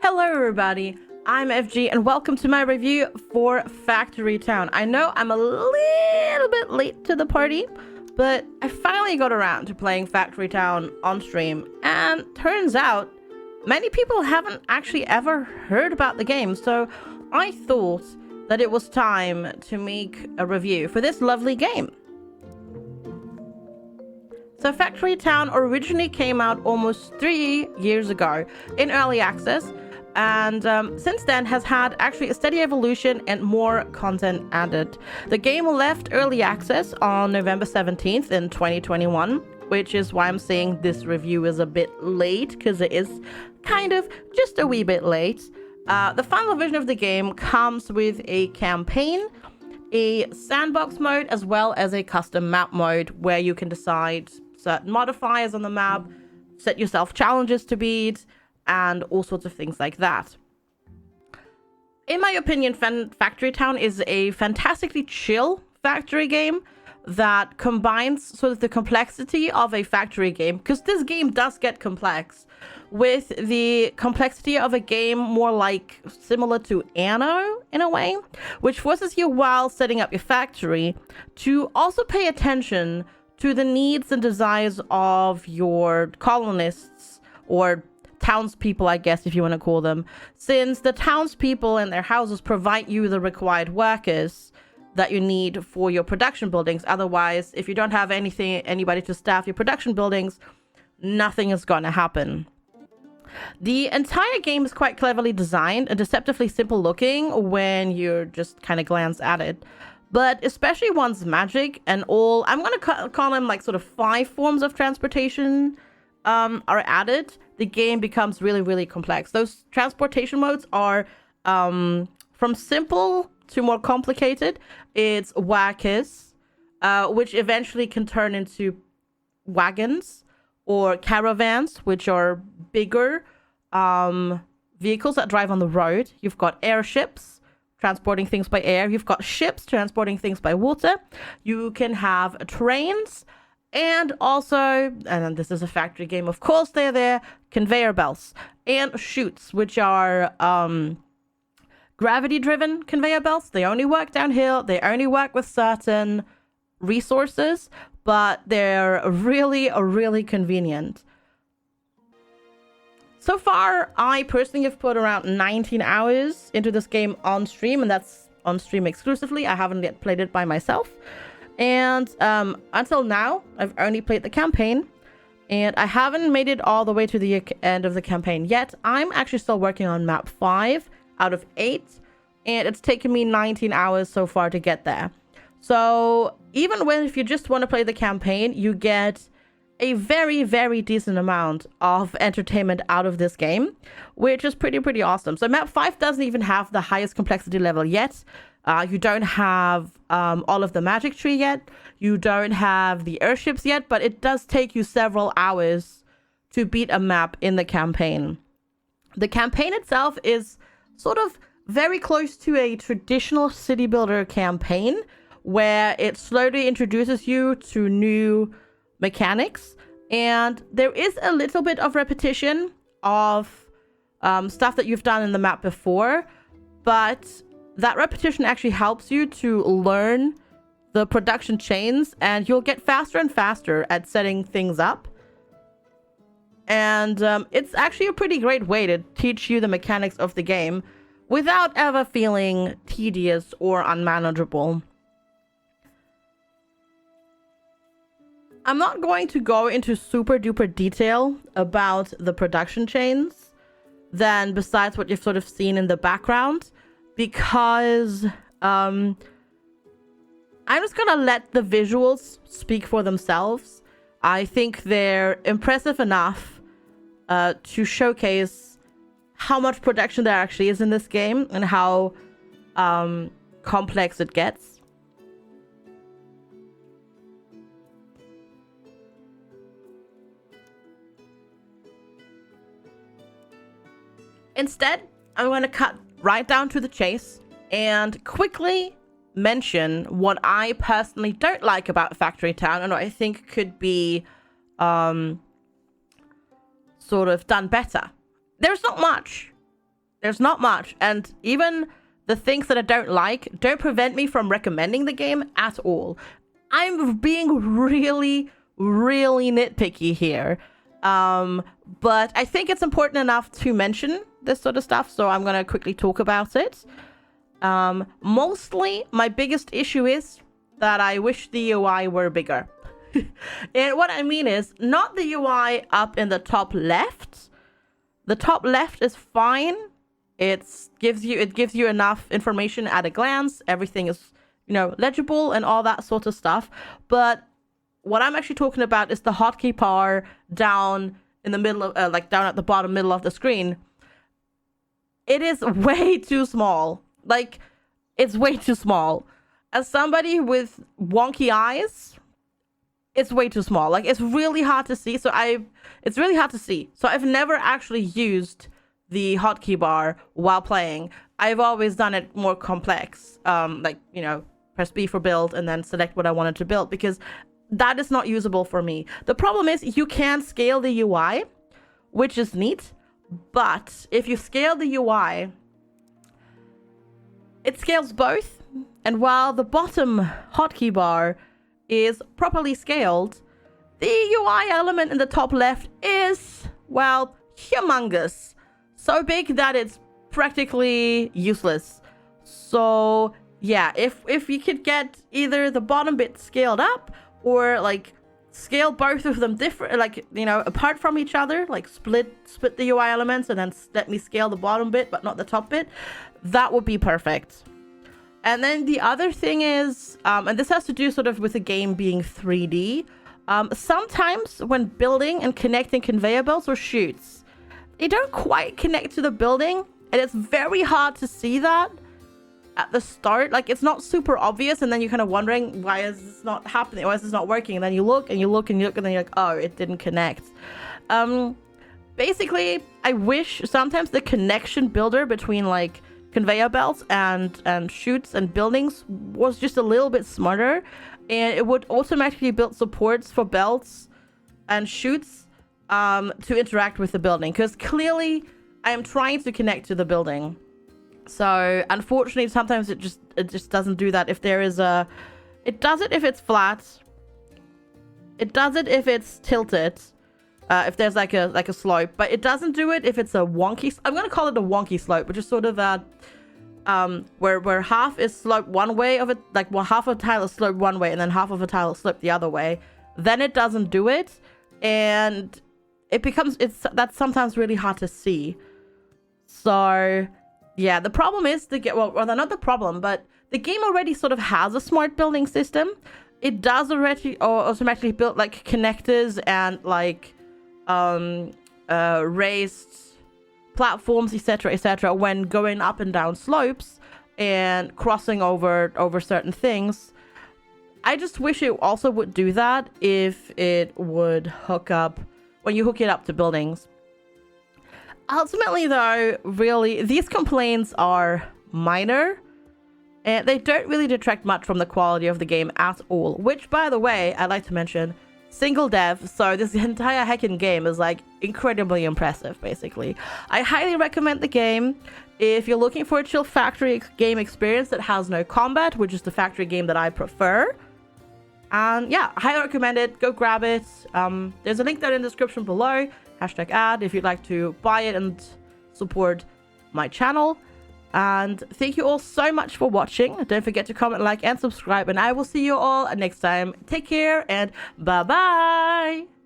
Hello everybody, I'm FG and welcome to my review for Factory Town. I know I'm a little bit late to the party, but I finally got around to playing Factory Town on stream, and turns out many people haven't actually ever heard about the game, so I thought that it was time to make a review for this lovely game. So Factory Town originally came out almost 3 years ago in early access, and since then has had actually a steady evolution and more content added. The game left early access on November 17th in 2021, which is why I'm saying this review is a bit late, because it is kind of just a wee bit late. The final version of the game comes with a campaign, a sandbox mode, as well as a custom map mode where you can decide certain modifiers on the map, set yourself challenges to beat, and all sorts of things like that. In my opinion, Factory Town is a fantastically chill factory game that combines sort of the complexity of a factory game, because this game does get complex, with the complexity of a game more like similar to Anno in a way, which forces you while setting up your factory to also pay attention to the needs and desires of your colonists, or townspeople, I guess, if you want to call them, since the townspeople and their houses provide you the required workers that you need for your production buildings. Otherwise, if you don't have anybody to staff your production buildings, nothing is going to happen. The entire game is quite cleverly designed and deceptively simple looking when you just kind of glance at it. But especially once magic and all, I'm going to call them like sort of 5 forms of transportation are added, the game becomes really, really complex. Those transportation modes are from simple to more complicated. It's workers, which eventually can turn into wagons, or caravans, which are bigger vehicles that drive on the road. You've got airships, transporting things by air. You've got ships transporting things by water. You can have trains, and also, and this is a factory game, of course, they're there, conveyor belts and chutes, which are gravity-driven conveyor belts. They only work downhill. They only work with certain resources, but they're really convenient. So far, I personally have put around 19 hours into this game on stream, and that's on stream exclusively. I haven't yet played it by myself. And until now, I've only played the campaign, and I haven't made it all the way to the end of the campaign yet. I'm actually still working on map 5 out of 8, and it's taken me 19 hours so far to get there. So even if you just want to play the campaign, you get a very decent amount of entertainment out of this game, which is pretty awesome. So map 5 doesn't even have the highest complexity level yet. You don't have all of the magic tree yet. You don't have the airships yet, but it does take you several hours to beat a map in the campaign. The campaign itself is sort of very close to a traditional city builder campaign, where it slowly introduces you to new mechanics, and there is a little bit of repetition of stuff that you've done in the map before, but that repetition actually helps you to learn the production chains, and you'll get faster and faster at setting things up. And it's actually a pretty great way to teach you the mechanics of the game without ever feeling tedious or unmanageable. I'm not going to go into super duper detail about the production chains, then besides what you've sort of seen in the background, because I'm just gonna let the visuals speak for themselves. I think they're impressive enough to showcase how much production there actually is in this game and how complex it gets. Instead, I'm going to cut right down to the chase and quickly mention what I personally don't like about Factory Town and what I think could be sort of done better. There's not much There's not much. And even the things that I don't like don't prevent me from recommending the game at all. I'm being really, really nitpicky here. But I think it's important enough to mention this sort of stuff, so I'm going to quickly talk about it. Mostly, my biggest issue is that I wish the UI were bigger. And what I mean is, not the UI up in the top left. The top left is fine. It gives you enough information at a glance. Everything is, you know, legible and all that sort of stuff. But what I'm actually talking about is the hotkey bar down in the middle of, like down at the bottom middle of the screen. It is way too small. Like, it's way too small. As somebody with wonky eyes, it's way too small. Like, it's really hard to see. It's really hard to see. So I've never actually used the hotkey bar while playing. I've always done it more complex. Like, you know, press B for build and then select what I wanted to build, because that is not usable for me. The problem is you can scale the UI, which is neat. But if you scale the UI, it scales both. And while the bottom hotkey bar is properly scaled, the UI element in the top left is, well, humongous. So big that it's practically useless. So yeah, if you could get either the bottom bit scaled up, or like scale both of them different, like, you know, apart from each other, like split the UI elements and then let me scale the bottom bit but not the top bit, that would be perfect. And then the other thing is, and this has to do sort of with the game being 3D, sometimes when building and connecting conveyor belts or chutes, they don't quite connect to the building, and it's very hard to see that at the start. Like, it's not super obvious, and then you're kind of wondering, why is this not happening? Why is this not working? And then you look and you look and you look, and then you're like, oh, it didn't connect. Basically, I wish sometimes the connection builder between like conveyor belts and chutes and buildings was just a little bit smarter, and it would automatically build supports for belts and chutes to interact with the building, because clearly I am trying to connect to the building. So unfortunately, sometimes it just doesn't do that. If there is a, it does it if it's flat. It does it if it's tilted. If there's like a slope, but it doesn't do it if it's a wonky. I'm gonna call it a wonky slope, which is sort of a where half is sloped one way of it, like half of a tile is sloped one way and then half of a tile is sloped the other way. Then it doesn't do it, and it becomes that's sometimes really hard to see. So yeah, the problem is well, not the problem, but the game already sort of has a smart building system. It does already automatically build like connectors and like raised platforms, etc., when going up and down slopes and crossing over certain things. I just wish it also would do that if it would hook up when you hook it up to buildings. Ultimately, though, really, these complaints are minor, and they don't really detract much from the quality of the game at all, which, by the way, I'd like to mention, single dev, so this entire heckin' game is like incredibly impressive. Basically, I highly recommend the game if you're looking for a chill factory game experience that has no combat, which is the factory game that I prefer. And yeah, I highly recommend it. Go grab it. There's a link there in the description below, #ad, if you'd like to buy it and support my channel. And thank you all so much for watching. Don't forget to comment, like, and subscribe, and I will see you all next time. Take care and bye bye.